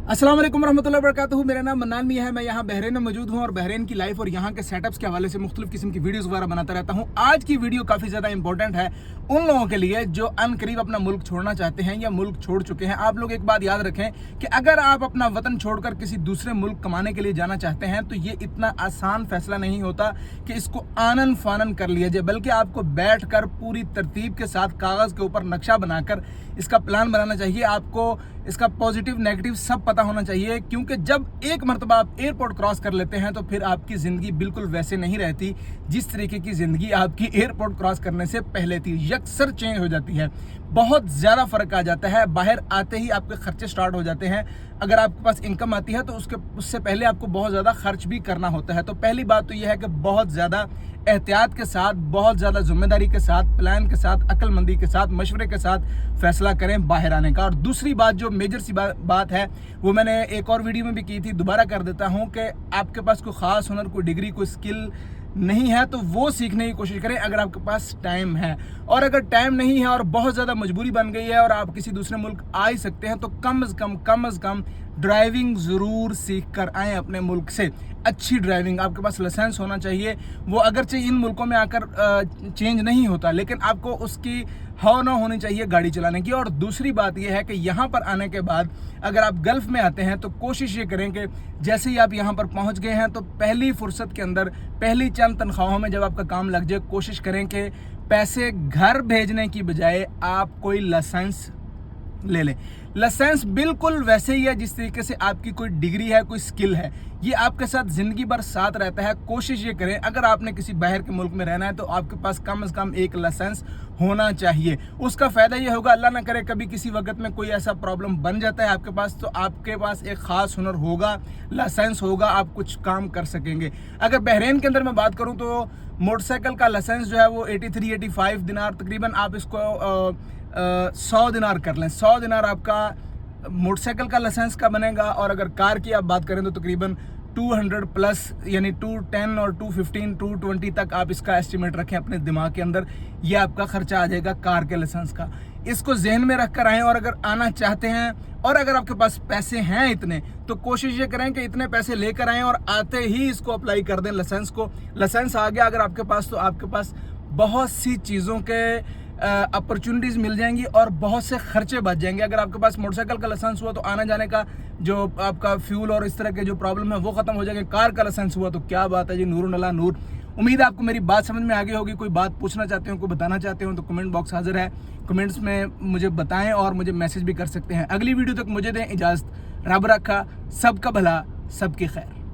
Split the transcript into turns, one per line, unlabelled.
अस्सलाम वालेकुम रहमतुल्लाहि व बरकातहू। मेरा नाम मन्नान मियां है। मैं यहाँ बहरीन में मौजूद हूँ और बहरीन की लाइफ और यहाँ के सेटअप्स के हवाले से मुख्तलिफ किस्म की वीडियोस वगैरह बनाता रहता हूँ। आज की वीडियो काफ़ी ज़्यादा इंपॉर्टेंट है उन लोगों के लिए जो अनकरीब अपना मुल्क छोड़ना चाहते हैं या मुल्क छोड़ चुके हैं। आप लोग एक बात याद रखें कि अगर आप अपना वतन छोड़कर किसी दूसरे मुल्क कमाने के लिए जाना चाहते हैं तो ये इतना आसान फैसला नहीं होता कि इसको आनन फानन कर लिया जाए, बल्कि आपको बैठ कर पूरी तरतीब के साथ कागज़ के ऊपर नक्शा बनाकर इसका प्लान बनाना चाहिए। आपको इसका पॉजिटिव नेगेटिव सब पता होना चाहिए, क्योंकि जब एक मरतबा आप एयरपोर्ट क्रॉस कर लेते हैं तो फिर आपकी ज़िंदगी बिल्कुल वैसे नहीं रहती जिस तरीके की ज़िंदगी आपकी एयरपोर्ट क्रॉस करने से पहले थी। यकसर चेंज हो जाती है, बहुत ज़्यादा फ़र्क आ जाता है। बाहर आते ही आपके खर्चे स्टार्ट हो जाते हैं। अगर आपके पास इनकम आती है तो उससे पहले आपको बहुत ज़्यादा खर्च भी करना होता है। तो पहली बात तो यह है कि बहुत ज़्यादा एहतियात के साथ, बहुत ज़्यादा जिम्मेदारी के साथ, प्लान के साथ, अक्लमंदी के साथ, मशवरे के साथ फैसला करें बाहर आने का। और दूसरी बात जो मेजर सी बात है वो मैंने एक और वीडियो में भी की थी, दोबारा कर देता हूँ कि आपके पास कोई ख़ास हुनर, कोई डिग्री, कोई स्किल नहीं है तो वो सीखने की कोशिश करें अगर आपके पास टाइम है। और अगर टाइम नहीं है और बहुत ज़्यादा मजबूरी बन गई है और आप किसी दूसरे मुल्क आ ही सकते हैं तो कम से कम ड्राइविंग ज़रूर सीख कर आएँ अपने मुल्क से। अच्छी ड्राइविंग, आपके पास लाइसेंस होना चाहिए। वो अगरचे इन मुल्कों में आकर चेंज नहीं होता, लेकिन आपको उसकी हौना होनी चाहिए गाड़ी चलाने की। और दूसरी बात यह है कि यहाँ पर आने के बाद अगर आप गल्फ़ में आते हैं तो कोशिश ये करें कि जैसे ही आप यहाँ पर पहुँच गए हैं तो पहली फुर्सत के अंदर, पहली चंद तनख्वाहों में जब आपका काम लग जाए, कोशिश करें कि पैसे घर भेजने की बजाय आप कोई लाइसेंस ले लें। लाइसेंस बिल्कुल वैसे ही है जिस तरीके से आपकी कोई डिग्री है, कोई स्किल है, ये आपके साथ ज़िंदगी भर साथ रहता है। कोशिश ये करें अगर आपने किसी बाहर के मुल्क में रहना है तो आपके पास कम से कम एक लाइसेंस होना चाहिए। उसका फ़ायदा ये होगा, अल्लाह ना करे कभी किसी वक्त में कोई ऐसा प्रॉब्लम बन जाता है आपके पास, तो आपके पास एक ख़ास हुनर होगा, लाइसेंस होगा, आप कुछ काम कर सकेंगे। अगर बहरीन के अंदर मैं बात करूँ तो मोटरसाइकिल का लाइसेंस जो है वो 83-85 दिनार, तकरीबन आप इसको 100 दिनार कर लें। 100 दिनार आपका मोटरसाइकिल का लाइसेंस का बनेगा। और अगर कार की आप बात करें तो तकरीबन 200 प्लस, यानी 210 और 215, 220 तक आप इसका एस्टिमेट रखें अपने दिमाग के अंदर। ये आपका खर्चा आ जाएगा कार के लाइसेंस का। इसको जहन में रख कर आएँ। और अगर आना चाहते हैं और अगर आपके पास पैसे हैं इतने, तो कोशिश ये करें कि इतने पैसे लेकर आएँ और आते ही इसको अप्लाई कर दें लाइसेंस को। लाइसेंस आ गया अगर आपके पास तो आपके पास बहुत सी चीज़ों के अपॉर्चुनिटीज़ मिल जाएंगी और बहुत से खर्चे बच जाएंगे। अगर आपके पास मोटरसाइकिल का लाइसेंस हुआ तो आने जाने का जो आपका फ्यूल और इस तरह के जो प्रॉब्लम है वो ख़त्म हो जाएंगे। कार का लाइसेंस हुआ तो क्या बात है जी, नूरुन अला नूर। उम्मीद है आपको मेरी बात समझ में आ गई होगी। कोई बात पूछना चाहते हो, कोई बताना चाहते हो तो कमेंट बॉक्स हाजिर है, कमेंट्स में मुझे बताएं और मुझे मैसेज भी कर सकते हैं। अगली वीडियो तक मुझे दें इजाज़त। रब रखा, सबका भला, सबकी खैर।